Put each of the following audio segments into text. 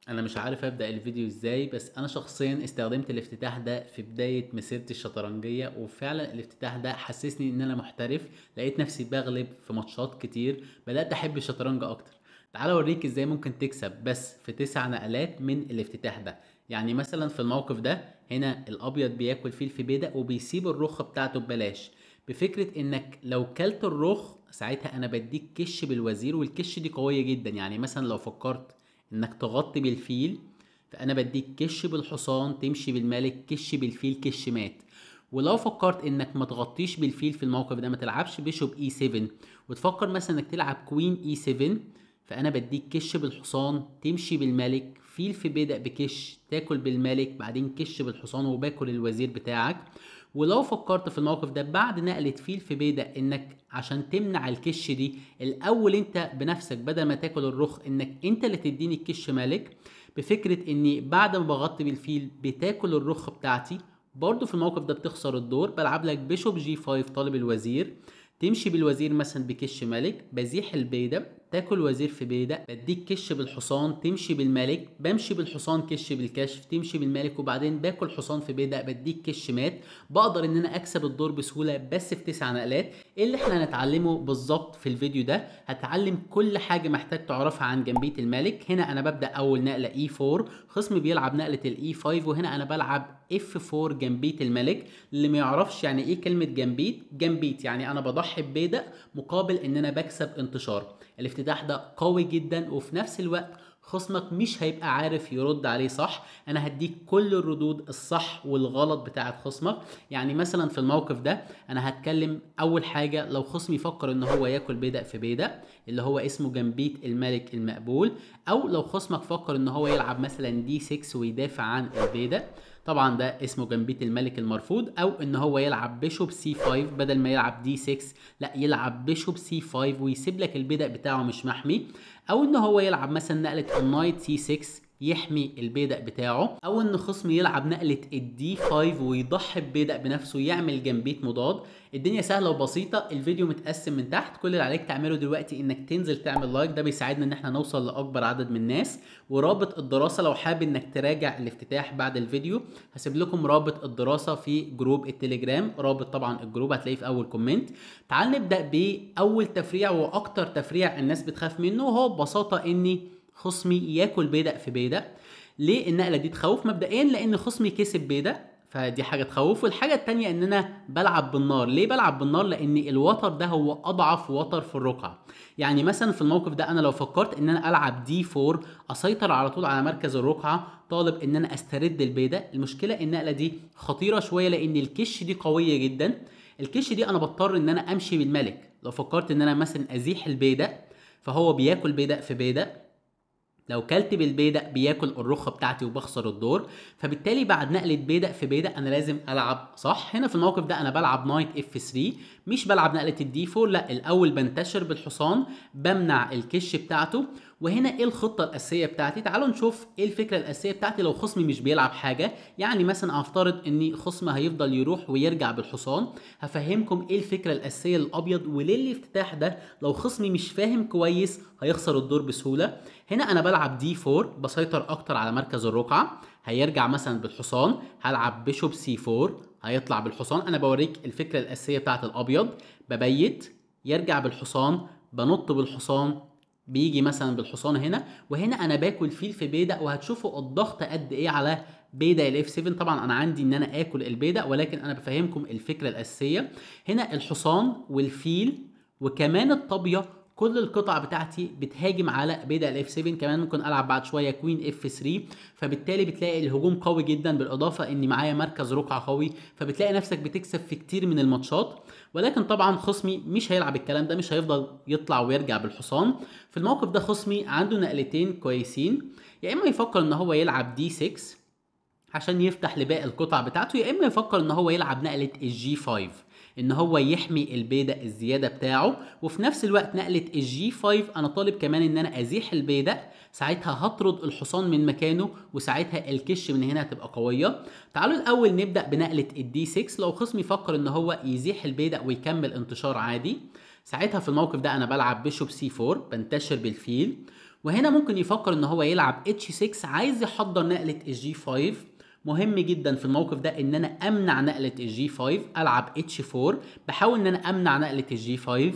انا مش عارف ابدا الفيديو ازاي، بس انا شخصيا استخدمت الافتتاح ده في بدايه مسيرتي الشطرنجيه، وفعلا الافتتاح ده حسسني ان انا محترف. لقيت نفسي بغلب في ماتشات كتير، بدات احب الشطرنج اكتر. تعال اوريك ازاي ممكن تكسب بس في 9 نقلات من الافتتاح ده. يعني مثلا في الموقف ده هنا الابيض بياكل فيل في بيدق وبيسيب الرخه بتاعته ببلاش، بفكره انك لو كلت الرخ ساعتها انا بديك كش بالوزير، والكش دي قويه جدا. يعني مثلا لو فكرت انك تغطي بالفيل، فانا بديك كش بالحصان تمشي بالملك، كش بالفيل كش مات. ولو فكرت انك ما تغطيش بالفيل في الموقف ده، ما تلعبش بيشوب اي 7 وتفكر مثلا انك تلعب كوين اي 7، فانا بديك كش بالحصان تمشي بالملك، فيل في بدأ بكش تاكل بالملك، بعدين كش بالحصان وباكل الوزير بتاعك. ولو فكرت في الموقف ده بعد نقلة فيل في بيدق انك عشان تمنع الكش دي الاول انت بنفسك بدل ما تاكل الرخ انك انت اللي تديني الكش ملك، بفكرة اني بعد ما بغطي بالفيل بتاكل الرخ بتاعتي. برضو في الموقف ده بتخسر الدور، بلعب لك بيشوب جي 5 طالب الوزير، تمشي بالوزير مثلا بكش ملك، بزيح البيدق تاكل وزير في بيدق، بديك كش بالحصان تمشي بالملك، بمشي بالحصان كش بالكشف تمشي بالملك، وبعدين باكل حصان في بيدق بديك كش مات. بقدر ان انا اكسب الدور بسهوله بس في 9 نقلات. ايه اللي احنا هنتعلمه بالظبط في الفيديو ده؟ هتعلم كل حاجه محتاج تعرفها عن جنبيه الملك. هنا انا ببدا اول نقله اي 4، خصمي بيلعب نقله الاي 5، وهنا انا بلعب اف 4 جنبيه الملك. اللي ما يعرفش يعني ايه كلمه جنبيت، جنبيت يعني انا بضحي ببيدق مقابل ان انا بكسب انتشار. الافتتاح ده قوي جدا، وفي نفس الوقت خصمك مش هيبقى عارف يرد عليه صح. انا هديك كل الردود الصح والغلط بتاعت خصمك. يعني مثلا في الموقف ده انا هتكلم اول حاجه، لو خصمي يفكر ان هو ياكل بيدق في بيدق اللي هو اسمه جنبيت الملك المقبول، او لو خصمك فكر ان هو يلعب مثلا دي 6 ويدافع عن البيدق، طبعا ده اسمه جنبيت الملك المرفوض. او ان هو يلعب بيشوب سي 5 بدل ما يلعب دي 6، لا يلعب بيشوب سي 5 ويسيب لك البيدق بتاعه مش محمي. او ان هو يلعب مثلا نقله النايت سي 6 يحمي البيدق بتاعه، او ان خصم يلعب نقله الدي 5 ويضحي ببيدق بنفسه يعمل جنبيت مضاد. الدنيا سهله وبسيطه، الفيديو متقسم من تحت، كل اللي عليك تعمله دلوقتي انك تنزل تعمل لايك، ده بيساعدنا ان احنا نوصل لاكبر عدد من الناس. ورابط الدراسه لو حابب انك تراجع الافتتاح بعد الفيديو، هسيب لكم رابط الدراسه في جروب التليجرام، رابط طبعا الجروب هتلاقيه في اول كومنت. تعال نبدا باول تفريع واكتر تفريع الناس بتخاف منه، وهو ببساطه اني خصمي ياكل بيدق في بيدق. ليه النقله دي تخوف؟ مبدئيا لان خصمي كسب بيدق، فدي حاجه تخوف. والحاجه التانيه ان انا بلعب بالنار. ليه بلعب بالنار؟ لان الوتر ده هو اضعف وتر في الرقعه. يعني مثلا في الموقف ده انا لو فكرت ان انا العب دي 4 اسيطر على طول على مركز الرقعه، طالب ان انا استرد البيدق. المشكله النقله دي خطيره شويه لان الكش دي قويه جدا. الكش دي انا بضطر ان انا امشي بالملك. لو فكرت ان انا مثلا ازيح البيدق فهو بياكل بيدق في بيدق، لو كلت بالبيدق بياكل الرخه بتاعتي وبخسر الدور. فبالتالي بعد نقله بيدق في بيدق انا لازم العب صح. هنا في الموقف ده انا بلعب نايت اف 3، مش بلعب نقله الدي 4، لا الاول بنتشر بالحصان بمنع الكش بتاعته. وهنا ايه الخطه الاساسيه بتاعتي؟ تعالوا نشوف ايه الفكره الاساسيه بتاعتي لو خصمي مش بيلعب حاجه. يعني مثلا افترض ان خصمي هيفضل يروح ويرجع بالحصان، هفهمكم ايه الفكره الاساسيه للابيض وليه الافتتاح ده لو خصمي مش فاهم كويس هيخسر الدور بسهوله. هنا انا بلعب دي 4 بسيطر اكتر على مركز الرقعه، هيرجع مثلا بالحصان، هلعب بيشوب سي 4 هيطلع بالحصان. انا بوريك الفكره الاساسيه بتاعت الابيض، ببيت يرجع بالحصان، بنط بالحصان، بيجي مثلا بالحصان هنا، وهنا انا باكل فيل في بيدق. وهتشوفوا الضغط قد ايه على بيدق الاف 7. طبعا انا عندي ان انا اكل البيدق، ولكن انا بفهمكم الفكره الاساسيه. هنا الحصان والفيل وكمان الطابيه، كل القطع بتاعتي بتهاجم على بيدق الاف 7. كمان ممكن العب بعد شويه كوين اف 3، فبالتالي بتلاقي الهجوم قوي جدا، بالاضافه اني معايا مركز رقعه قوي، فبتلاقي نفسك بتكسب في كتير من الماتشات. ولكن طبعا خصمي مش هيلعب الكلام ده، مش هيفضل يطلع ويرجع بالحصان. في الموقف ده خصمي عنده نقلتين كويسين، يا اما يفكر ان هو يلعب دي 6 عشان يفتح لباقي القطع بتاعته، يا اما يفكر ان هو يلعب نقله الجي 5 ان هو يحمي البيدق الزياده بتاعه. وفي نفس الوقت نقله الجي 5 انا طالب كمان ان انا ازيح البيدق، ساعتها هطرد الحصان من مكانه، وساعتها الكش من هنا هتبقى قويه. تعالوا الاول نبدا بنقله الدي 6. لو خصمي يفكر ان هو يزيح البيدق ويكمل انتشار عادي، ساعتها في الموقف ده انا بلعب بيشوب سي 4 بنتشر بالفيل، وهنا ممكن يفكر ان هو يلعب H6، عايز يحضر نقلة الجي 5. مهم جدا في الموقف ده ان انا امنع نقلة الجي 5، العب H4، بحاول ان انا امنع نقلة الجي 5.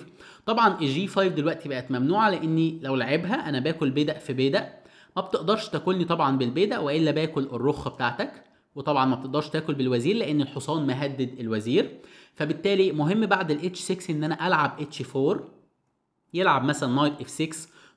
طبعا الجي 5 دلوقتي بقت ممنوعة، لاني لو لعبها انا باكل بيدق في بيدق، ما بتقدرش تاكلني طبعا بالبيدق، والا باكل الرخة بتاعتك. وطبعا ما بتقدرش تاكل بالوزير لان الحصان مهدد الوزير. فبالتالي مهم بعد ال H6 ان انا العب H4، يلعب مثلا نايت F6،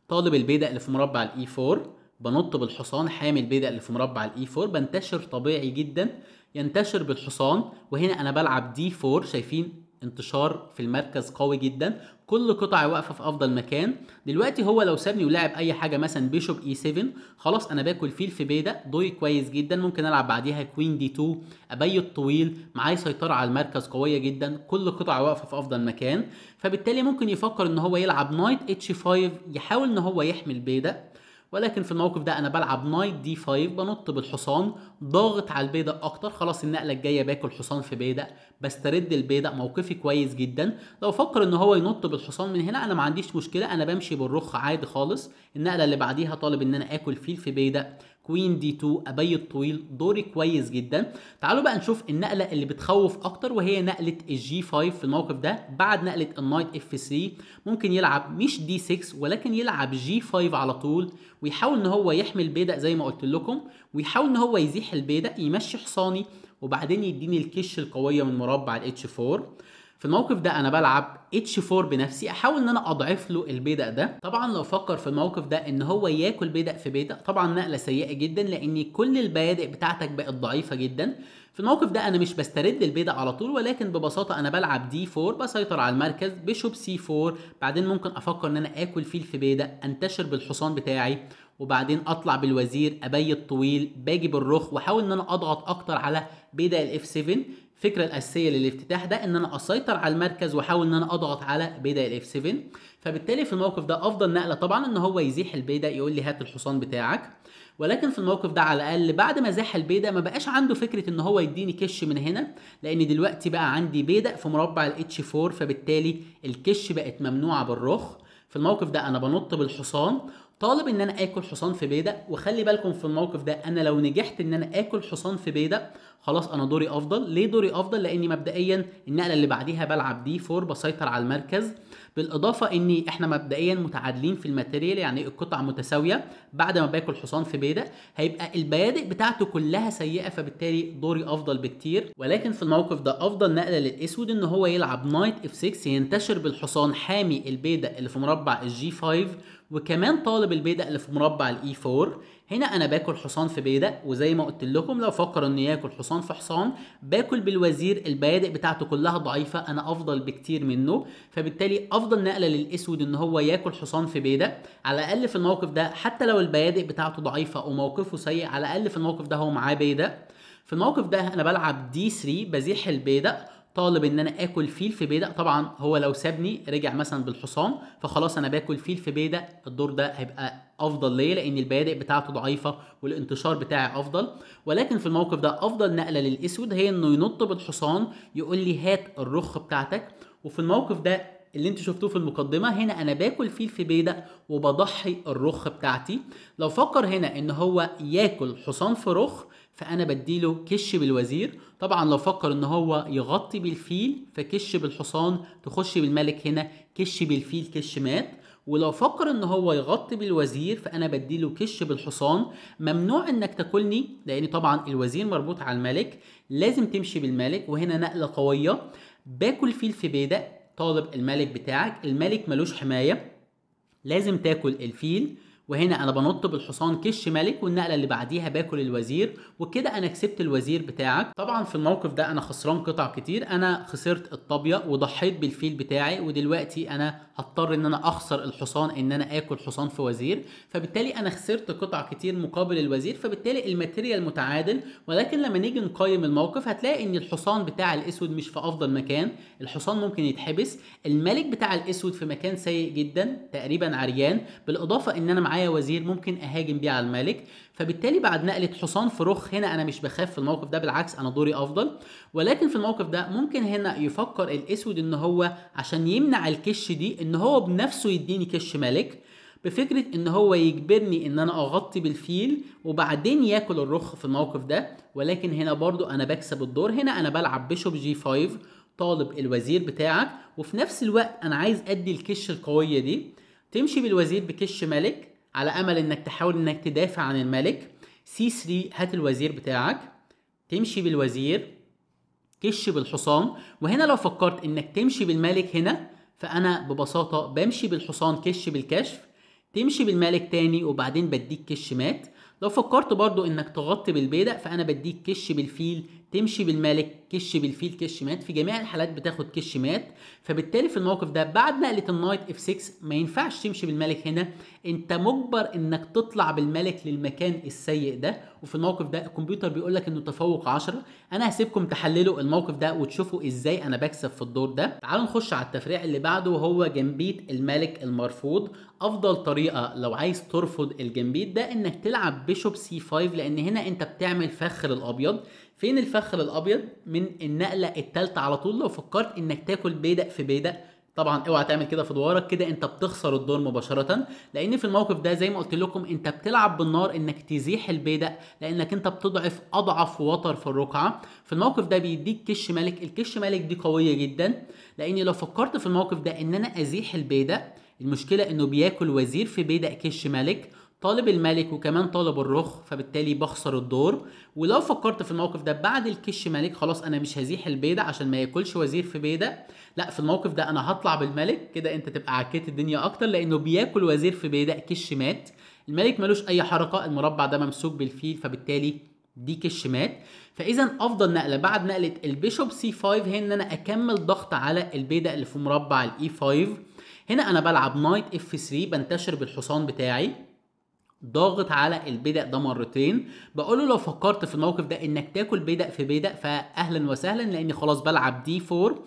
طالب البيدق اللي في مربع الاي 4، بنط بالحصان حامل البيدق اللي في مربع الاي 4، بنتشر طبيعي جدا، ينتشر بالحصان. وهنا انا بلعب دي 4، شايفين انتشار في المركز قوي جدا، كل قطع واقفه في افضل مكان. دلوقتي هو لو سابني ولعب اي حاجه مثلا بيشوب اي 7، خلاص انا باكل فيل في بيدق، دوري كويس جدا. ممكن العب بعديها كوين دي 2، ابيت طويل، معايا سيطره على المركز قويه جدا، كل قطع واقفه في افضل مكان. فبالتالي ممكن يفكر ان هو يلعب نايت اتش 5، يحاول ان هو يحمي البيدق. ولكن في الموقف ده انا بلعب نايت دي 5، بنط بالحصان، ضاغط على البيدق اكتر. خلاص النقله الجايه باكل حصان في بيدق، بسترد البيدق، موقفي كويس جدا. لو فكر ان هو ينط بالحصان من هنا انا ما عنديش مشكله، انا بمشي بالرخ عادي خالص. النقله اللي بعديها طالب ان انا اكل فيل في بيدق، كوين دي 2، ابيت طويل، دوري كويس جدا. تعالوا بقى نشوف النقله اللي بتخوف اكتر، وهي نقله الجي 5. في الموقف ده بعد نقله النايت اف 3 ممكن يلعب مش دي 6 ولكن يلعب جي 5 على طول، ويحاول ان هو يحمي البيدق زي ما قلت لكم، ويحاول ان هو يزيح البيدق، يمشي حصاني، وبعدين يديني الكش القويه من مربع الاتش 4. في الموقف ده انا بلعب اتش 4 بنفسي، احاول ان انا اضعف له البيدق ده. طبعا لو فكر في الموقف ده ان هو ياكل بيدق في بيدق، طبعا نقله سيئه جدا لان كل البيادق بتاعتك بقت ضعيفه جدا. في الموقف ده انا مش بسترد البيدق على طول، ولكن ببساطه انا بلعب دي 4، بسيطر على المركز، بيشوب سي 4، بعدين ممكن افكر ان انا اكل فيل في بيدق، انتشر بالحصان بتاعي، وبعدين اطلع بالوزير، ابيت طويل، باجي بالرخ، واحاول ان انا اضغط اكتر على بيدق الاف 7. الفكره الاساسيه للافتتاح ده ان انا اسيطر على المركز، واحاول ان انا اضغط على بيدق الاف 7. فبالتالي في الموقف ده افضل نقله طبعا ان هو يزيح البيدق، يقول لي هات الحصان بتاعك. ولكن في الموقف ده على الاقل بعد ما زاح البيدق ما بقاش عنده فكره ان هو يديني كش من هنا، لان دلوقتي بقى عندي بيدق في مربع الاتش 4، فبالتالي الكش بقت ممنوعه بالرخ. في الموقف ده انا بنط بالحصان، طالب ان انا اكل حصان في بيدق. وخلي بالكم في الموقف ده انا لو نجحت ان انا اكل حصان في بيدق، خلاص انا دوري افضل. ليه دوري افضل؟ لاني مبدئيا النقله اللي بعديها بلعب دي 4، بسيطر على المركز، بالاضافه اني احنا مبدئيا متعادلين في الماتيريال، يعني القطع متساويه. بعد ما باكل حصان في بيدق هيبقى البيادق بتاعته كلها سيئه، فبالتالي دوري افضل بكتير. ولكن في الموقف ده افضل نقله للاسود ان هو يلعب نايت اف 6، ينتشر بالحصان حامي البيدق اللي في مربع الجي 5، وكمان طالب البيدق اللي في مربع الاي 4. هنا انا باكل حصان في بيدق، وزي ما قلت لكم لو فكر انه ياكل حصان في حصان، باكل بالوزير، البيادق بتاعته كلها ضعيفه، انا افضل بكتير منه. فبالتالي افضل نقله للاسود ان هو ياكل حصان في بيدق. على الاقل في الموقف ده حتى لو البيادق بتاعته ضعيفه وموقفه سيء، على الاقل في الموقف ده هو معاه بيدق. في الموقف ده انا بلعب دي 3، بزيح البيدق، طالب ان انا اكل فيل في بيدق. طبعا هو لو سابني رجع مثلا بالحصان، فخلاص انا باكل فيل في بيدق، الدور ده هيبقى افضل ليا لان البيادق بتاعته ضعيفه والانتشار بتاعي افضل. ولكن في الموقف ده افضل نقله للاسود هي انه ينط بالحصان، يقول لي هات الرخ بتاعتك. وفي الموقف ده اللي انتوا شفتوه في المقدمه، هنا انا باكل فيل في بيدق وبضحي الرخ بتاعتي. لو فكر هنا ان هو ياكل حصان في رخ، فانا بديله كش بالوزير. طبعا لو فكر ان هو يغطي بالفيل، فكش بالحصان، تخش بالملك هنا، كش بالفيل، كش مات. ولو فكر ان هو يغطي بالوزير، فانا بديله كش بالحصان. ممنوع انك تاكلني لان طبعا الوزير مربوط على الملك، لازم تمشي بالملك. وهنا نقله قويه، باكل فيل في بيدق، طالب الملك بتاعك، الملك ملوش حمايه، لازم تاكل الفيل. وهنا انا بنط بالحصان كش ملك، والنقله اللي بعديها باكل الوزير، وكده انا كسبت الوزير بتاعك. طبعا في الموقف ده انا خسران قطع كتير، انا خسرت الطابيه وضحيت بالفيل بتاعي، ودلوقتي انا هضطر ان انا اخسر الحصان، ان انا اكل حصان في وزير. فبالتالي انا خسرت قطع كتير مقابل الوزير، فبالتالي الماتيريال متعادل. ولكن لما نيجي نقيم الموقف هتلاقي ان الحصان بتاع الاسود مش في افضل مكان، الحصان ممكن يتحبس، الملك بتاع الاسود في مكان سيء جدا تقريبا عريان، بالاضافه ان انا معايا وزير ممكن اهاجم بيه على الملك. فبالتالي بعد نقله حصان في رخ، هنا انا مش بخاف في الموقف ده، بالعكس انا دوري افضل. ولكن في الموقف ده ممكن هنا يفكر الاسود ان هو عشان يمنع الكش دي ان هو بنفسه يديني كش ملك. بفكره ان هو يجبرني ان انا اغطي بالفيل وبعدين ياكل الرخ في الموقف ده. ولكن هنا برضو انا بكسب الدور، هنا انا بلعب بيشوب جي 5 طالب الوزير بتاعك، وفي نفس الوقت انا عايز ادي الكش القويه دي. تمشي بالوزير بكش ملك على امل انك تحاول انك تدافع عن الملك. سي 3 هات الوزير بتاعك، تمشي بالوزير كش بالحصان. وهنا لو فكرت انك تمشي بالملك هنا، فانا ببساطة بمشي بالحصان كش بالكشف، تمشي بالملك تاني وبعدين بديك كش مات. لو فكرت برضو انك تغطي بالبيدق، فانا بديك كش بالفيل، تمشي بالملك كش بالفيل كش مات. في جميع الحالات بتاخد كش مات. فبالتالي في الموقف ده بعد نقلة النايت اف 6 ما ينفعش تمشي بالملك هنا، انت مجبر انك تطلع بالملك للمكان السيء ده. وفي الموقف ده الكمبيوتر بيقول لك انه تفوق 10. انا هسيبكم تحللوا الموقف ده وتشوفوا ازاي انا بكسب في الدور ده. تعالوا نخش على التفريع اللي بعده وهو جنبيت الملك المرفوض. افضل طريقه لو عايز ترفض الجنبيت ده انك تلعب بيشوب سي 5، لان هنا انت بتعمل فخر الابيض. فين الفخر الابيض؟ من النقله الثالثه على طول. لو فكرت انك تاكل بيدق في بيدق، طبعا اوعى تعمل كده في دوارك، كده انت بتخسر الدور مباشره. لان في الموقف ده زي ما قلت لكم انت بتلعب بالنار انك تزيح البيدق، لانك انت بتضعف اضعف وتر في الرقعه. في الموقف ده بيديك كش ملك. الكش ملك دي قويه جدا، لاني لو فكرت في الموقف ده ان انا ازيح البيدق، المشكله انه بياكل وزير في بيدق كش ملك، طالب الملك وكمان طالب الرخ، فبالتالي بخسر الدور. ولو فكرت في الموقف ده بعد الكش ملك، خلاص انا مش هزيح البيدق عشان ما ياكلش وزير في بيدق، لا في الموقف ده انا هطلع بالملك. كده انت تبقى عكيت الدنيا اكتر، لانه بياكل وزير في بيدق كش مات. الملك ملوش اي حركه، المربع ده ممسوك بالفيل، فبالتالي دي كش مات. فاذا افضل نقله بعد نقله البيشوب سي 5 هي ان انا اكمل ضغط على البيدق اللي في مربع الاي 5. هنا انا بلعب نايت اف 3، بنتشر بالحصان بتاعي ضاغط على البيدق ده مرتين. بقول له لو فكرت في الموقف ده انك تاكل بيدق في بيدق فاهلا وسهلا، لاني خلاص بلعب دي 4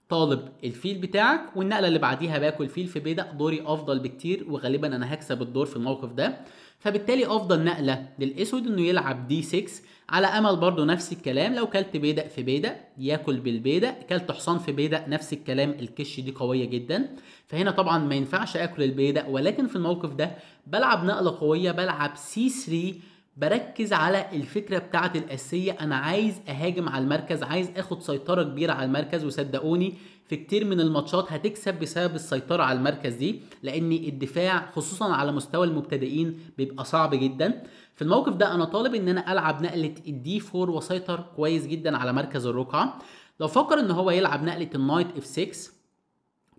طالب الفيل بتاعك، والنقله اللي بعديها باكل فيل في بيدق، دوري افضل بكتير وغالبا انا هكسب الدور في الموقف ده. فبالتالي افضل نقله للاسود انه يلعب دي 6 على امل برضو نفس الكلام، لو كلت بيدق في بيدق ياكل بالبيدق، كلت حصان في بيدق نفس الكلام، الكش دي قويه جدا. فهنا طبعا ما ينفعش اكل البيدق، ولكن في الموقف ده بلعب نقله قويه، بلعب سي 3، بركز على الفكره بتاعتي الاساسيه. انا عايز اهاجم على المركز، عايز اخد سيطره كبيره على المركز. وصدقوني في كتير من الماتشات هتكسب بسبب السيطره على المركز دي، لان الدفاع خصوصا على مستوى المبتدئين بيبقى صعب جدا. في الموقف ده انا طالب ان انا العب نقله الدي 4 واسيطر كويس جدا على مركز الرقعه. لو فكر ان هو يلعب نقله النايت اف 6،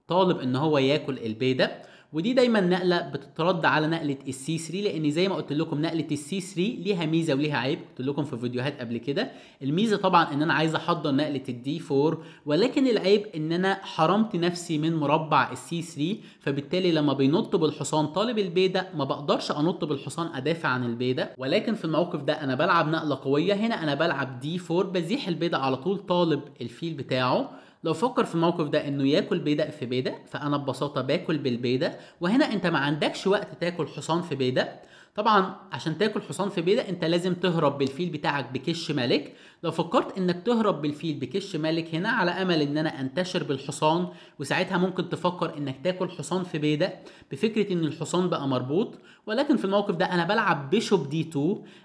طالب ان هو ياكل البيدق. ودي دايما نقله بتترد على نقله السي 3، لان زي ما قلت لكم نقله السي 3 ليها ميزه وليها عيب، قلت لكم في فيديوهات قبل كده. الميزه طبعا ان انا عايز احضر نقله الدي 4، ولكن العيب ان انا حرمت نفسي من مربع السي 3. فبالتالي لما بينط بالحصان طالب البيدق ما بقدرش انط بالحصان ادافع عن البيدق. ولكن في الموقف ده انا بلعب نقله قويه، هنا انا بلعب دي 4 بزيح البيدق على طول طالب الفيل بتاعه. لو فكر في الموقف ده انه ياكل بيدق في بيدق، فانا ببساطه باكل بالبيدق. وهنا انت ما عندكش وقت تاكل حصان في بيدق. طبعا عشان تاكل حصان في بيدق انت لازم تهرب بالفيل بتاعك بكش ملك. لو فكرت انك تهرب بالفيل بكش ملك هنا على امل ان انا انتشر بالحصان، وساعتها ممكن تفكر انك تاكل حصان في بيدق بفكره ان الحصان بقى مربوط. ولكن في الموقف ده انا بلعب بيشوب دي 2،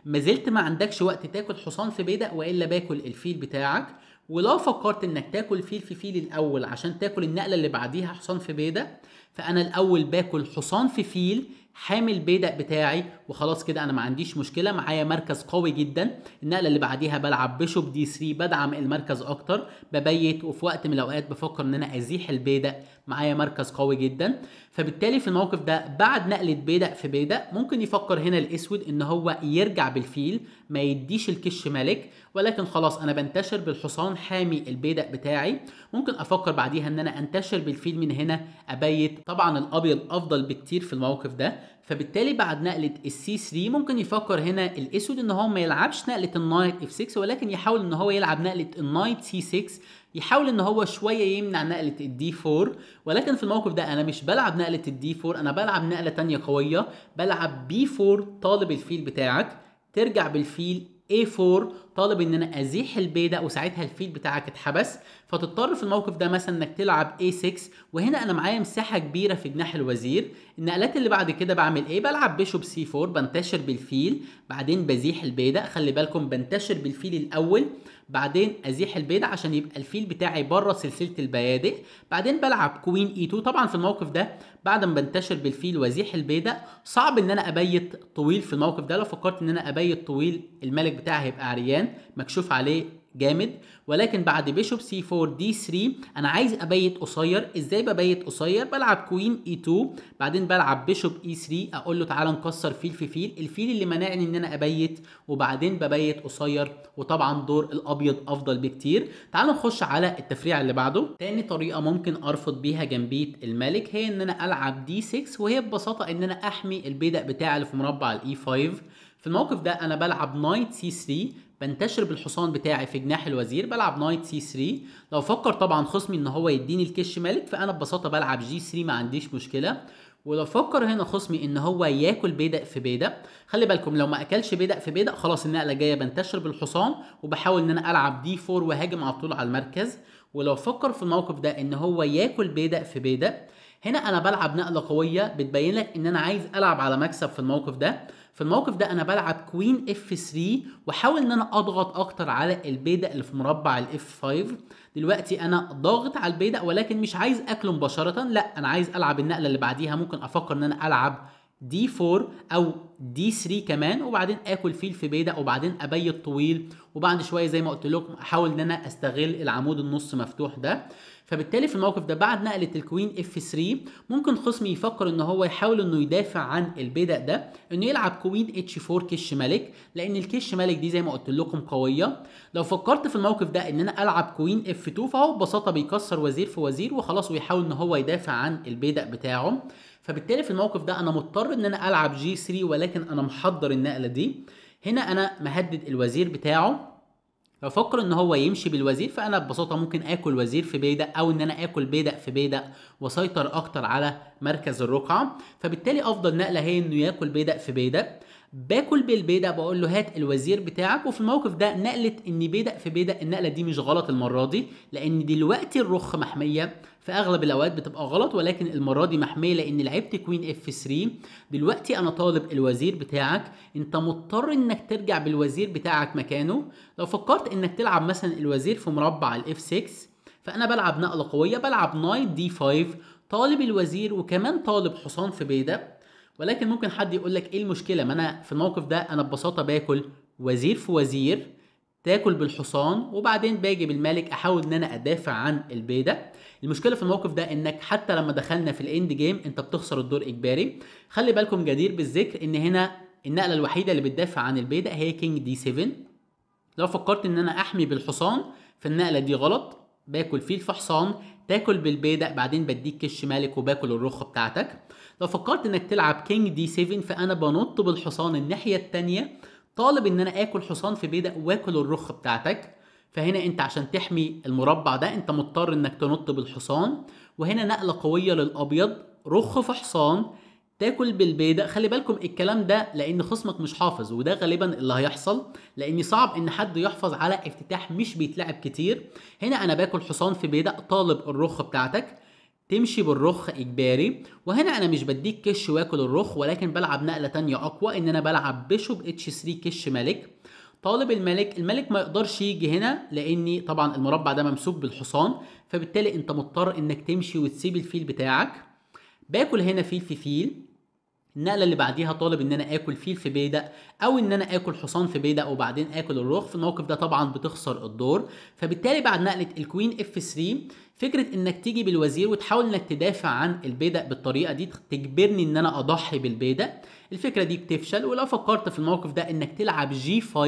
ما زلت ما عندكش وقت تاكل حصان في بيدق والا باكل الفيل بتاعك. ولو فكرت انك تاكل فيل في فيل الاول عشان تاكل النقله اللي بعديها حصان في بيدق، فانا الاول باكل حصان في فيل حامل بيدق بتاعي، وخلاص كده انا ما عنديش مشكله، معايا مركز قوي جدا. النقله اللي بعديها بلعب بيشوب دي 3 بدعم المركز اكتر، ببيت وفي وقت من الاوقات بفكر ان انا ازيح البيدق، معايا مركز قوي جدا. فبالتالي في الموقف ده بعد نقله بيدق في بيدق ممكن يفكر هنا الاسود ان هو يرجع بالفيل ما يديش الكش ملك، ولكن خلاص انا بنتشر بالحصان حامي البيدق بتاعي. ممكن افكر بعديها ان انا انتشر بالفيل من هنا ابيت، طبعا الابيض افضل بكتير في الموقف ده. فبالتالي بعد نقله السي 3 ممكن يفكر هنا الاسود ان هو ما يلعبش نقله النايت اف 6، ولكن يحاول ان هو يلعب نقله النايت سي 6، يحاول ان هو شويه يمنع نقله الدي 4. ولكن في الموقف ده انا مش بلعب نقله الدي 4، انا بلعب نقله تانية قويه، بلعب بي 4 طالب الفيل بتاعك، ترجع بالفيل A4 طالب ان انا ازيح البيدق، وساعتها الفيل بتاعك اتحبس، فتضطر في الموقف ده مثلا انك تلعب A6. وهنا انا معايا مساحه كبيره في جناح الوزير. النقلات اللي بعد كده بعمل ايه؟ بلعب بيشوب C4، بنتشر بالفيل، بعدين بزيح البيدق. خلي بالكم بنتشر بالفيل الاول، بعدين ازيح البيدق عشان يبقى الفيل بتاعي بره سلسله البيادق. بعدين بلعب كوين E2. طبعا في الموقف ده بعد ما بنتشر بالفيل وازيح البيدق صعب ان انا ابيت طويل. في الموقف ده لو فكرت ان انا ابيت طويل الملك بتاعي هيبقى عريان مكشوف عليه جامد. ولكن بعد بيشوب C4 D3 انا عايز ابيت قصير. ازاي ببيت قصير؟ بلعب كوين E2، بعدين بلعب بيشوب E3، اقول له تعالى نكسر فيل في فيل، الفيل اللي منعني ان انا ابيت، وبعدين ببيت قصير. وطبعا دور الابيض افضل بكتير. تعالوا نخش على التفريع اللي بعده. تاني طريقه ممكن ارفض بيها جنبيت الملك هي ان انا العب D6، وهي ببساطه ان انا احمي البيدق بتاعي اللي في مربع الاي 5. في الموقف ده انا بلعب نايت C3، بنتشر بالحصان بتاعي في جناح الوزير، بلعب نايت C3. لو فكر طبعا خصمي ان هو يديني الكش ملك فانا ببساطه بلعب G3، ما عنديش مشكله. ولو فكر هنا خصمي ان هو ياكل بيدق في بيدق، خلي بالكم لو ما اكلش بيدق في بيدق خلاص النقله جايه بنتشر بالحصان، وبحاول ان انا العب D4 وهاجم على طول على المركز. ولو فكر في الموقف ده ان هو ياكل بيدق في بيدق، هنا انا بلعب نقله قويه بتبين لك ان انا عايز العب على مكسب. في الموقف ده انا بلعب كوين F3، واحاول ان انا اضغط اكتر على البيدق اللي في مربع الاف 5. دلوقتي انا ضاغط على البيدق ولكن مش عايز اكله مباشره، لا انا عايز العب النقله اللي بعديها. ممكن افكر ان انا العب D4 او D3 كمان، وبعدين اكل فيل في بيدق، وبعدين ابيت طويل، وبعد شويه زي ما قلت لكم احاول ان انا استغل العمود النص مفتوح ده. فبالتالي في الموقف ده بعد نقله الكوين F3 ممكن خصمي يفكر ان هو يحاول انه يدافع عن البيدق ده، انه يلعب كوين H4 كش ملك، لان الكش ملك دي زي ما قلت لكم قويه. لو فكرت في الموقف ده ان انا العب كوين F2 فهو ببساطه بيكسر وزير في وزير وخلاص، ويحاول ان هو يدافع عن البيدق بتاعه. فبالتالي في الموقف ده انا مضطر ان انا العب G3، ولكن انا محضر النقله دي. هنا انا مهدد الوزير بتاعه. لو فكر ان هو يمشي بالوزير فانا ببساطه ممكن اكل وزير في بيدق، او ان انا اكل بيدق في بيدق واسيطر اكتر على مركز الرقعه. فبالتالي افضل نقله هي انه ياكل بيدق في بيدق. باكل بالبيدق بقول له هات الوزير بتاعك. وفي الموقف ده نقله ان بيدق في بيدق النقله دي مش غلط المره دي، لان دلوقتي الرخ محميه. في اغلب الاوقات بتبقى غلط ولكن المره دي محميه لان لعبت كوين F3. دلوقتي انا طالب الوزير بتاعك، انت مضطر انك ترجع بالوزير بتاعك مكانه. لو فكرت انك تلعب مثلا الوزير في مربع الاف 6 فانا بلعب نقله قويه، بلعب نايت D5، طالب الوزير وكمان طالب حصان في بيدق. ولكن ممكن حد يقول لك ايه المشكله؟ ما انا في الموقف ده انا ببساطه باكل وزير في وزير، تاكل بالحصان، وبعدين باجي بالملك احاول ان انا ادافع عن البيدق. المشكله في الموقف ده انك حتى لما دخلنا في الاند جيم انت بتخسر الدور اجباري. خلي بالكم جدير بالذكر ان هنا النقله الوحيده اللي بتدافع عن البيدق هي كينج D7. لو فكرت ان انا احمي بالحصان فالنقله دي غلط، باكل فيل في حصان، تاكل بالبيدق، بعدين بديك كش مالك وباكل الرخه بتاعتك. لو فكرت انك تلعب كينج D7 فانا بنط بالحصان الناحيه الثانيه، طالب ان انا اكل حصان في بيدق واكل الرخه بتاعتك. فهنا انت عشان تحمي المربع ده انت مضطر انك تنط بالحصان. وهنا نقله قويه للابيض، رخ في حصان، تاكل بالبيدق. خلي بالكم الكلام ده لان خصمك مش حافظ، وده غالبا اللي هيحصل لان صعب ان حد يحفظ على افتتاح مش بيتلعب كتير. هنا انا باكل حصان في بيدق، طالب الرخ بتاعتك، تمشي بالرخ اجباري. وهنا انا مش بديك كش واكل الرخ، ولكن بلعب نقله تانية اقوى ان انا بلعب بيشوب H3 كش ملك، طالب الملك. الملك ما يقدرش يجي هنا لان طبعا المربع ده ممسوك بالحصان، فبالتالي انت مضطر انك تمشي وتسيب الفيل بتاعك. باكل هنا فيل في فيل. النقله اللي بعديها طالب ان انا اكل فيل في بيدق، او ان انا اكل حصان في بيدق وبعدين اكل الرخ. في الموقف ده طبعا بتخسر الدور. فبالتالي بعد نقله الكوين F3 فكره انك تيجي بالوزير وتحاول انك تدافع عن البيدق بالطريقه دي تجبرني ان انا اضحي بالبيدق، الفكره دي بتفشل. ولو فكرت في الموقف ده انك تلعب G5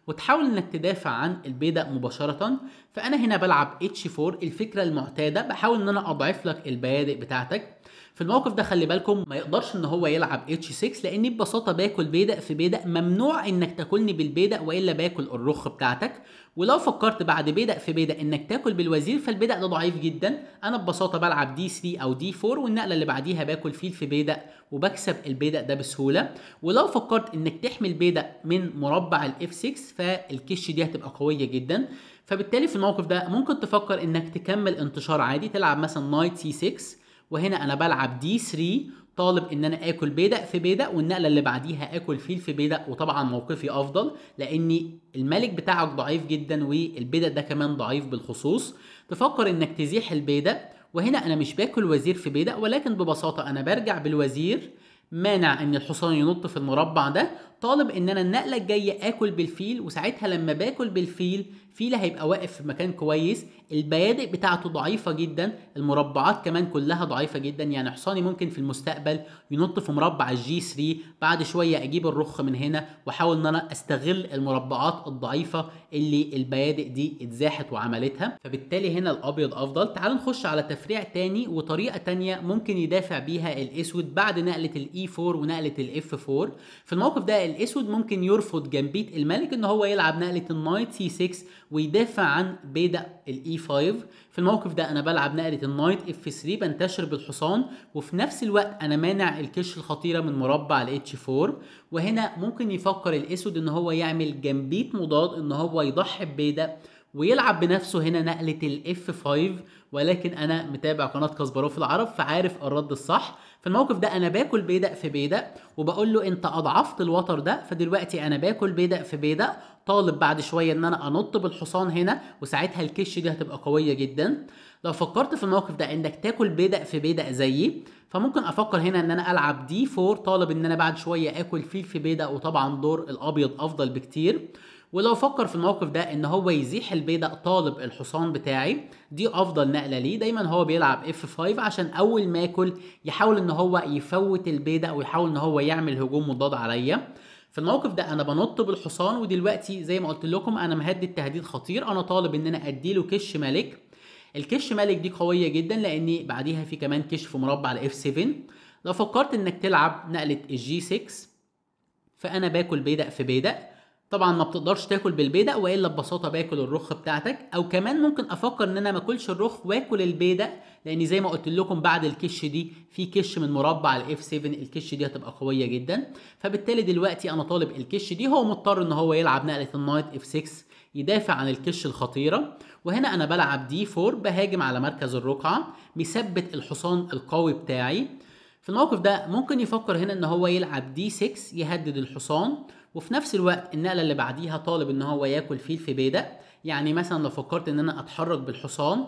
وتحاول انك تدافع عن البيدق مباشره، فانا هنا بلعب H4 الفكره المعتاده، بحاول ان انا اضعف لك البيادق بتاعتك. في الموقف ده خلي بالكم ما يقدرش ان هو يلعب H6 لاني ببساطه باكل بيدق في بيدق، ممنوع انك تاكلني بالبيدق والا باكل الرخ بتاعتك. ولو فكرت بعد بدأ في بدأ انك تاكل بالوزير، فالبدأ ده ضعيف جدا. انا ببساطه بلعب دي 3 او دي 4، والنقله اللي بعديها باكل فيل في بدأ وبكسب البدأ ده بسهوله. ولو فكرت انك تحمي البدأ من مربع الاف 6، فالكش دي هتبقى قويه جدا. فبالتالي في الموقف ده ممكن تفكر انك تكمل انتشار عادي، تلعب مثلا نايت سي 6، وهنا انا بلعب دي 3، طالب ان انا اكل بيدق في بيدق، والنقله اللي بعديها اكل فيل في بيدق. وطبعا موقفي افضل لان الملك بتاعك ضعيف جدا والبيدق ده كمان ضعيف بالخصوص. تفكر انك تزيح البيدق، وهنا انا مش باكل وزير في بيدق، ولكن ببساطه انا برجع بالوزير، مانع ان الحصان ينط في المربع ده، طالب ان انا النقله الجايه اكل بالفيل. وساعتها لما باكل بالفيل، فيل هيبقى واقف في مكان كويس، البيادق بتاعته ضعيفه جدا، المربعات كمان كلها ضعيفه جدا. يعني حصاني ممكن في المستقبل ينط في مربع الجي 3، بعد شويه اجيب الرخ من هنا واحاول ان انا استغل المربعات الضعيفه اللي البيادق دي اتزاحت وعملتها. فبالتالي هنا الابيض افضل. تعال نخش على تفريع تاني وطريقه تانيه ممكن يدافع بيها الاسود بعد نقله الاي 4 ونقله الاف 4. في الموقف ده الاسود ممكن يرفض جنبيت الملك ان هو يلعب نقله النايت سي 6 ويدافع عن بيدق الاي 5. في الموقف ده انا بلعب نقله النايت اف 3، بنتشر بالحصان، وفي نفس الوقت انا مانع الكش الخطيره من مربع الاتش 4. وهنا ممكن يفكر الاسود ان هو يعمل جنبيت مضاد، ان هو يضحي ببيدق ويلعب بنفسه هنا نقله الاف 5. ولكن انا متابع قناه كاسباروف العرب فعارف الرد الصح. في الموقف ده انا باكل بيدق في بيدق وبقول له انت اضعفت الوتر ده، فدلوقتي انا باكل بيدق في بيدق، طالب بعد شويه ان انا انط بالحصان هنا، وساعتها الكش دي هتبقى قويه جدا. لو فكرت في الموقف ده انك تاكل بيدق في بيدق زيي، فممكن افكر هنا ان انا العب دي 4، طالب ان انا بعد شويه اكل فيل في بيدق، وطبعا دور الابيض افضل بكتير. ولو فكر في الموقف ده ان هو يزيح البيدق، طالب الحصان بتاعي، دي افضل نقله ليه. دايما هو بيلعب اف 5 عشان اول ما ياكل يحاول ان هو يفوت البيدق ويحاول ان هو يعمل هجوم مضاد عليا. في الموقف ده انا بنط بالحصان، ودلوقتي زي ما قلت لكم انا مهدد تهديد خطير، انا طالب ان انا اديله كش ملك. الكش ملك دي قويه جدا لان بعديها في كمان كش في مربع الاف 7. لو فكرت انك تلعب نقله الجي 6، فانا باكل بيدق في بيدق. طبعا ما بتقدرش تاكل بالبيدق والا ببساطه باكل الرخ بتاعتك، او كمان ممكن افكر ان انا ما اكلش الرخ واكل البيدق، لان زي ما قلت لكم بعد الكش دي في كش من مربع الاف 7، الكش دي هتبقى قويه جدا. فبالتالي دلوقتي انا طالب الكش دي، هو مضطر ان هو يلعب نقله النايت اف 6 يدافع عن الكش الخطيره. وهنا انا بلعب دي 4، بهاجم على مركز الرقعه، مثبت الحصان القوي بتاعي. في الموقف ده ممكن يفكر هنا ان هو يلعب دي 6 يهدد الحصان، وفي نفس الوقت النقله اللي بعديها طالب ان هو ياكل فيل في بيدق. يعني مثلا لو فكرت ان انا اتحرك بالحصان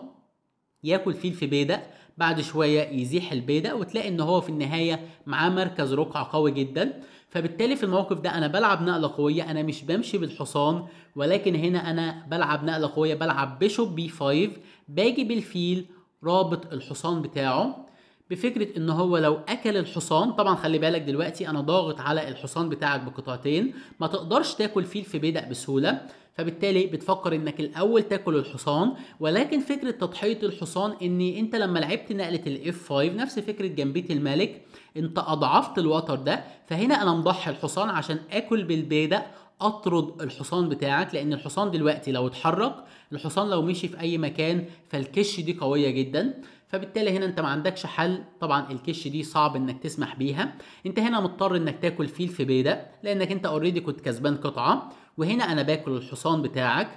ياكل فيل في بيدق، بعد شويه يزيح البيدق، وتلاقي ان هو في النهايه معاه مركز رقعه قوي جدا. فبالتالي في الموقف ده انا بلعب نقله قويه، انا مش بمشي بالحصان، ولكن هنا انا بلعب نقله قويه، بلعب بيشوب بي 5، باجي بالفيل رابط الحصان بتاعه، بفكره ان هو لو اكل الحصان، طبعا خلي بالك دلوقتي انا ضاغط على الحصان بتاعك بقطعتين، ما تقدرش تاكل فيل في بيدق بسهوله. فبالتالي بتفكر انك الاول تاكل الحصان، ولكن فكره تضحيه الحصان ان انت لما لعبت نقله الاف 5 نفس فكره جنبيه الملك، انت اضعفت الوتر ده، فهنا انا مضحي الحصان عشان اكل بالبيدق اطرد الحصان بتاعك، لان الحصان دلوقتي لو اتحرك، الحصان لو مشي في اي مكان، فالكش دي قويه جدا. فبالتالي هنا انت ما عندكش حل، طبعا الكش دي صعب انك تسمح بيها، انت هنا مضطر انك تاكل فيل في بيدق لانك انت اوريدي كنت كسبان قطعه. وهنا انا باكل الحصان بتاعك،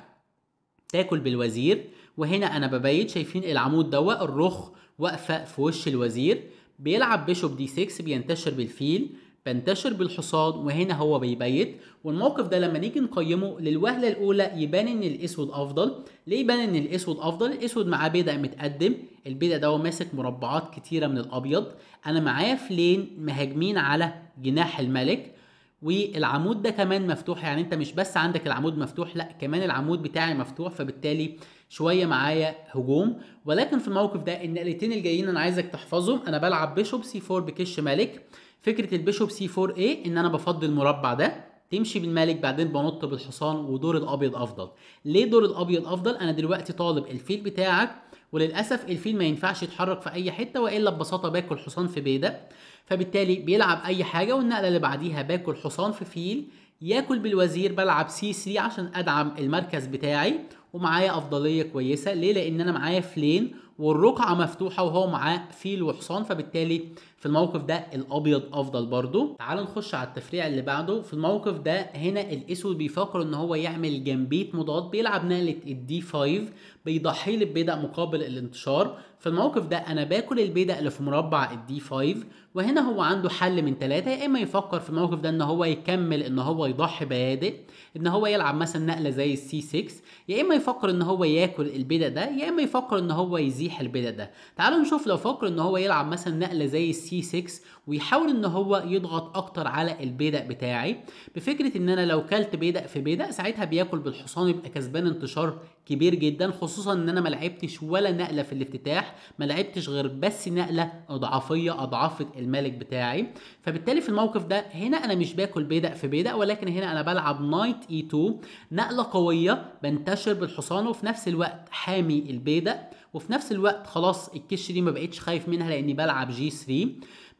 تاكل بالوزير، وهنا انا ببيت، شايفين العمود ده الرخ واقفه في وش الوزير، بيلعب بيشوب دي 6 بينتشر بالفيل، بنتشر بالحصان، وهنا هو بيبيت. والموقف ده لما نيجي نقيمه للوهله الاولى يبان ان الاسود افضل. ليه يبان ان الاسود افضل؟ الاسود معاه بيدق متقدم، البيدق ده هو ماسك مربعات كتيره من الابيض، انا معايا فلين مهاجمين على جناح الملك، والعمود ده كمان مفتوح، يعني انت مش بس عندك العمود مفتوح، لا كمان العمود بتاعي مفتوح، فبالتالي شويه معايا هجوم. ولكن في الموقف ده النقلتين الجايين انا عايزك تحفظهم، انا بلعب بيشوب سي 4 بكش ملك. فكره البيشوب سي 4 ايه؟ ان انا بفضي المربع ده، تمشي بالملك، بعدين بنط بالحصان، ودور الابيض افضل. ليه دور الابيض افضل؟ انا دلوقتي طالب الفيل بتاعك، وللاسف الفيل ما ينفعش يتحرك في اي حته، والا ببساطه باكل حصان في بيدق. فبالتالي بيلعب اي حاجه، والنقله اللي بعديها باكل حصان في فيل ياكل بالوزير بلعب سي 3 عشان ادعم المركز بتاعي، ومعايا افضليه كويسه. ليه؟ لان انا معايا فلين والرقعه مفتوحه وهو معاه فيل وحصان، فبالتالي في الموقف ده الابيض افضل برضو. تعال نخش على التفريع اللي بعده. في الموقف ده هنا الاسود بيفكر ان هو يعمل جنبيت مضاد، بيلعب نقله الدي 5، بيضحي لي ببيدق مقابل الانتشار. في الموقف ده انا باكل البيدق اللي في مربع الدي 5، وهنا هو عنده حل من ثلاثة. يا اما يفكر في الموقف ده ان هو يكمل ان هو يضحي بيادق، ان هو يلعب مثلا نقله زي السي 6، يا اما يفكر ان هو ياكل البيدق ده، يا اما يفكر ان هو يزيح البيدق ده. تعالوا نشوف لو فكر ان هو يلعب مثلا نقله زي السي 6 ويحاول ان هو يضغط اكتر على البيدق بتاعي، بفكره ان انا لو كلت بيدق في بيدق ساعتها بياكل بالحصان يبقى كسبان انتشار كبير جدا، خصوصا ان انا ما لعبتش ولا نقله في الافتتاح، ما لعبتش غير بس نقله اضعافيه اضعفت الملك بتاعي. فبالتالي في الموقف ده هنا انا مش باكل بيدق في بيدق، ولكن هنا انا بلعب نايت اي 2، نقله قويه بنتشر بالحصان وفي نفس الوقت حامي البيدق، وفي نفس الوقت خلاص الكش دي ما بقتش خايف منها لاني بلعب جي 3.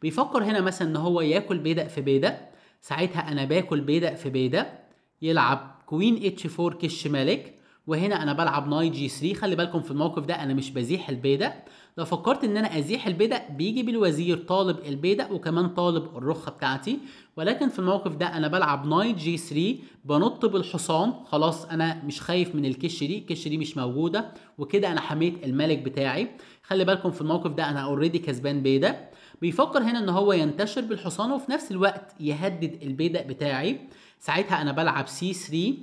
بيفكر هنا مثلا ان هو ياكل بيدق في بيدق، ساعتها انا باكل بيدق في بيدق، يلعب كوين اتش 4 كش ملك، وهنا انا بلعب نايت جي 3. خلي بالكم في الموقف ده انا مش بزيح البيدق، لو فكرت ان انا ازيح البيدق بيجي بالوزير طالب البيدق وكمان طالب الرخه بتاعتي، ولكن في الموقف ده انا بلعب نايت جي 3 بنط بالحصان، خلاص انا مش خايف من الكش دي، الكش دي مش موجوده، وكده انا حميت الملك بتاعي. خلي بالكم في الموقف ده انا اوريدي كسبان بيدق. بيفكر هنا ان هو ينتشر بالحصان وفي نفس الوقت يهدد البيدق بتاعي، ساعتها انا بلعب سي 3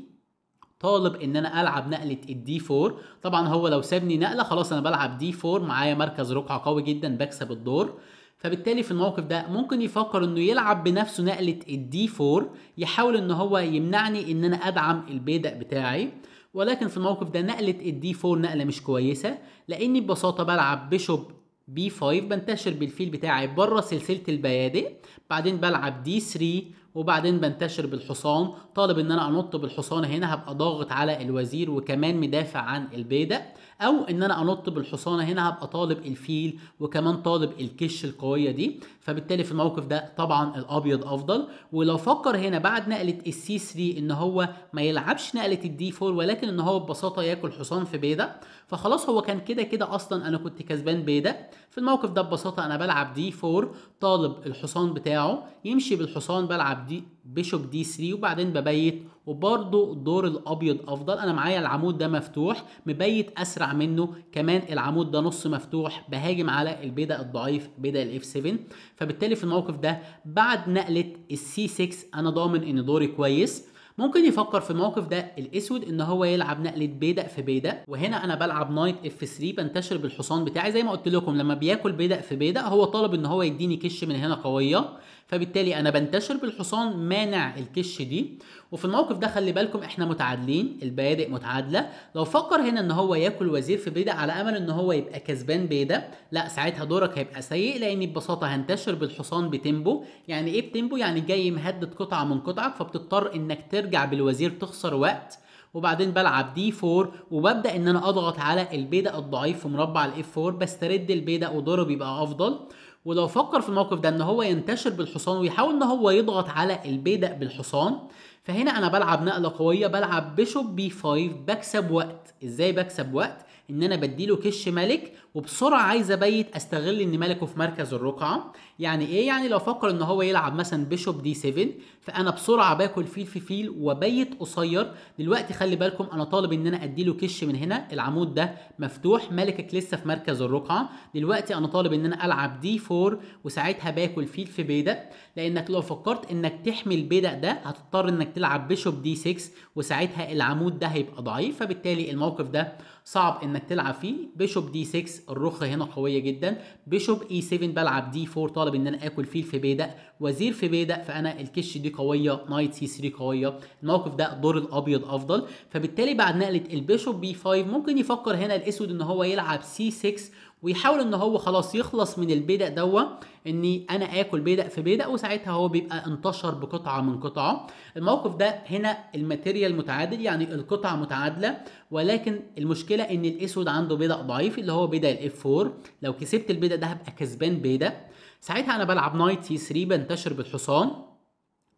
طالب ان انا العب نقله الدي 4. طبعا هو لو سابني نقله خلاص انا بلعب دي 4، معايا مركز رقعه قوي جدا بكسب الدور. فبالتالي في الموقف ده ممكن يفكر انه يلعب بنفسه نقله الدي 4، يحاول ان هو يمنعني ان انا ادعم البيدق بتاعي، ولكن في الموقف ده نقله الدي 4 نقله مش كويسه، لاني ببساطه بلعب بيشوب بي 5 بنتشر بالفيل بتاعي بره سلسله البيادق، بعدين بلعب دي 3 وبعدين بنتشر بالحصان، طالب ان انا انط بالحصان، هنا هبقى ضاغط على الوزير وكمان مدافع عن البيدق، او ان انا انط بالحصان هنا هبقى طالب الفيل وكمان طالب الكش القويه دي. فبالتالي في الموقف ده طبعا الابيض افضل. ولو فكر هنا بعد نقله السي 3 ان هو ما يلعبش نقله الدي 4، ولكن ان هو ببساطه ياكل حصان في بيدق، فخلاص هو كان كده كده اصلا انا كنت كسبان بيدق. في الموقف ده ببساطه انا بلعب دي 4 طالب الحصان بتاعه، يمشي بالحصان بلعب دي بيشوب دي 3 وبعدين ببيت، وبرضه دور الابيض افضل، انا معايا العمود ده مفتوح مبيت اسرع منه، كمان العمود ده نص مفتوح بهاجم على البيدق الضعيف بيدق الاف 7. فبالتالي في الموقف ده بعد نقله السي 6 انا ضامن ان دوري كويس. ممكن يفكر في الموقف ده الاسود ان هو يلعب نقله بيدق في بيدق، وهنا انا بلعب نايت اف 3 بنتشر بالحصان بتاعي. زي ما قلت لكم لما بياكل بيدق في بيدق هو طالب ان هو يديني كش من هنا قويه، فبالتالي انا بنتشر بالحصان مانع الكش دي. وفي الموقف ده خلي بالكم احنا متعادلين، البيادق متعادله. لو فكر هنا ان هو ياكل وزير في بيدق على امل ان هو يبقى كسبان بيدق، لا ساعتها دورك هيبقى سيء، لاني ببساطه هنتشر بالحصان بتيمبو. يعني ايه بتيمبو؟ يعني جاي مهدد قطعه من قطعك، فبتضطر انك ترجع بالوزير تخسر وقت، وبعدين بلعب دي 4 وببدا ان انا اضغط على البيدق الضعيف في مربع الاف 4، بسترد البيدق ودوره بيبقى افضل. ولو فكر في الموقف ده ان هو ينتشر بالحصان ويحاول ان هو يضغط على البيدق بالحصان، فهنا انا بلعب نقله قويه، بلعب بيشوب بي 5 بكسب وقت. ازاي بكسب وقت؟ ان انا بديله كش ملك وبسرعه عايز ابيت استغل ان ملكه في مركز الرقعه. يعني ايه؟ يعني لو فكر ان هو يلعب مثلا بيشوب دي 7، فانا بسرعه باكل فيل في فيل وبيت قصير. دلوقتي خلي بالكم انا طالب ان انا اديله كش من هنا، العمود ده مفتوح ملكك لسه في مركز الرقعه، دلوقتي انا طالب ان انا العب دي 4 وساعتها باكل فيل في بيدق، لانك لو فكرت انك تحمي البيدق ده هتضطر انك تلعب بيشوب دي 6 وساعتها العمود ده هيبقى ضعيف، فبالتالي الموقف ده صعب انك تلعب فيه. بيشوب دي 6 الرخه هنا قويه جدا، بيشوب اي 7 بلعب دي 4 طالب ان انا اكل فيل في بيدق، وزير في بيدق، فانا الكش دي قويه، نايت سي 3 قويه، الموقف ده دور الابيض افضل. فبالتالي بعد نقله البيشوب بي 5 ممكن يفكر هنا الاسود ان هو يلعب سي 6 ويحاول ان هو خلاص يخلص من البيدق دوا، اني انا اكل بيدق في بيدق، وساعتها هو بيبقى انتشر بقطعه من قطعه. الموقف ده هنا الماتيريال متعادل، يعني القطع متعادله، ولكن المشكله ان الاسود عنده بيدق ضعيف اللي هو بيدق الاف 4، لو كسبت البيدق ده هبقى كسبان بيدق. ساعتها انا بلعب نايت سي 3 بنتشر بالحصان،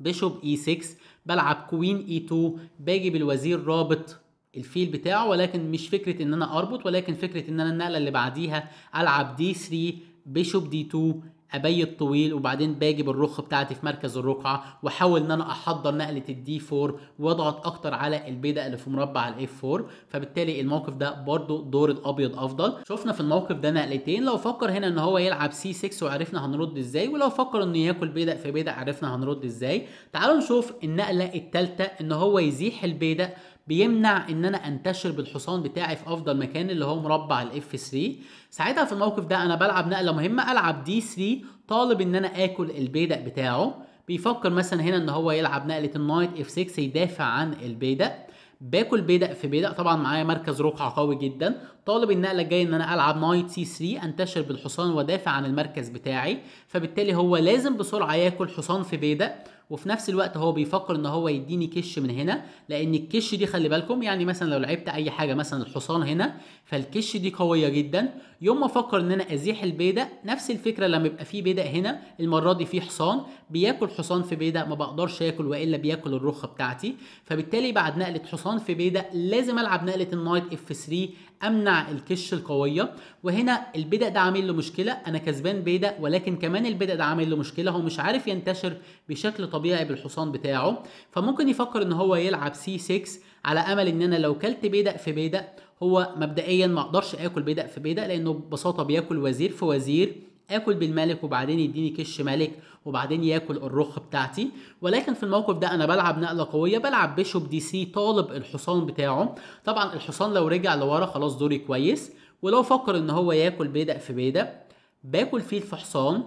بيشوب اي 6 بلعب كوين اي 2، باجي بالوزير رابط الفيل بتاعه، ولكن مش فكره ان انا اربط، ولكن فكره ان انا النقله اللي بعديها العب دي 3 بيشوب دي 2 ابيت طويل، وبعدين باجي بالرخ بتاعتي في مركز الرقعه واحاول ان انا احضر نقله الدي 4 واضغط اكتر على البيدق اللي في مربع الاف 4. فبالتالي الموقف ده برضو دور الابيض افضل. شفنا في الموقف ده نقلتين، لو فكر هنا ان هو يلعب سي 6 وعرفنا هنرد ازاي، ولو فكر انه ياكل بيدق في بيدق عرفنا هنرد ازاي. تعالوا نشوف النقله الثالثه، ان هو يزيح البيدق بيمنع ان انا انتشر بالحصان بتاعي في افضل مكان اللي هو مربع الاف 3. ساعتها في الموقف ده انا بلعب نقله مهمه، العب دي 3 طالب ان انا اكل البيدق بتاعه. بيفكر مثلا هنا ان هو يلعب نقله النايت اف 6 يدافع عن البيدق، باكل بيدق في بيدق، طبعا معايا مركز رقعه قوي جدا، طالب النقله الجايه ان انا العب نايت سي 3 انتشر بالحصان وادافع عن المركز بتاعي. فبالتالي هو لازم بسرعه ياكل حصان في بيدق، وفي نفس الوقت هو بيفكر ان هو يديني كش من هنا، لان الكش دي خلي بالكم يعني مثلا لو لعبت اي حاجه مثلا الحصان هنا فالكش دي قويه جدا. يوم ما افكر ان انا ازيح البيدق نفس الفكره، لما يبقى في بيدق هنا المره دي في حصان بياكل حصان في بيدق ما بقدرش اكل والا بياكل الرخه بتاعتي. فبالتالي بعد نقله حصان في بيدق لازم العب نقله النايت اف 3 امنع الكش القويه. وهنا البيدق ده عامل له مشكله، انا كسبان بيدق ولكن كمان البيدق ده عامل له مشكله، هو مش عارف ينتشر بشكل طبيعي بالحصان بتاعه. فممكن يفكر ان هو يلعب سي 6 على امل ان انا لو كلت بيدق في بيدق، هو مبدئيا ما اقدرش اكل بيدق في بيدق لانه ببساطه بياكل وزير في وزير، اكل بالملك وبعدين يديني كش ملك وبعدين ياكل الرخ بتاعتي. ولكن في الموقف ده انا بلعب نقله قويه، بلعب بيشوب دي سي طالب الحصان بتاعه. طبعا الحصان لو رجع لورا خلاص دوري كويس. ولو فكر ان هو ياكل بيدق في بيدق، باكل فيل في حصان،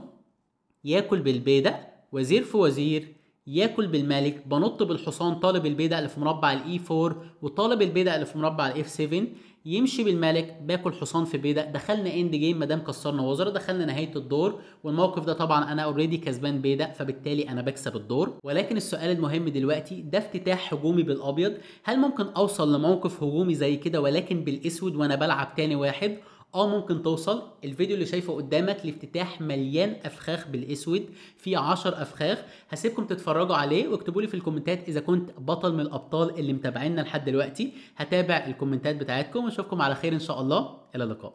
ياكل بالبيدق، وزير في وزير، ياكل بالملك، بنط بالحصان طالب البيدق اللي في مربع الاي 4 وطالب البيدق اللي في مربع الاف 7، يمشي بالملك، باكل حصان في بيدق، دخلنا اند جيم ما دام كسرنا وزره، دخلنا نهايه الدور. والموقف ده طبعا انا اوريدي كسبان بيدق فبالتالي انا بكسب الدور. ولكن السؤال المهم دلوقتي، ده افتتاح هجومي بالابيض، هل ممكن اوصل لموقف هجومي زي كده ولكن بالاسود وانا بلعب تاني واحد؟ ممكن توصل. الفيديو اللي شايفه قدامك الافتتاح مليان افخاخ بالاسود، في 10 افخاخ، هسيبكم تتفرجوا عليه واكتبوا لي في الكومنتات اذا كنت بطل من الابطال اللي متابعيننا لحد دلوقتي. هتابع الكومنتات بتاعتكم واشوفكم على خير ان شاء الله. الى اللقاء.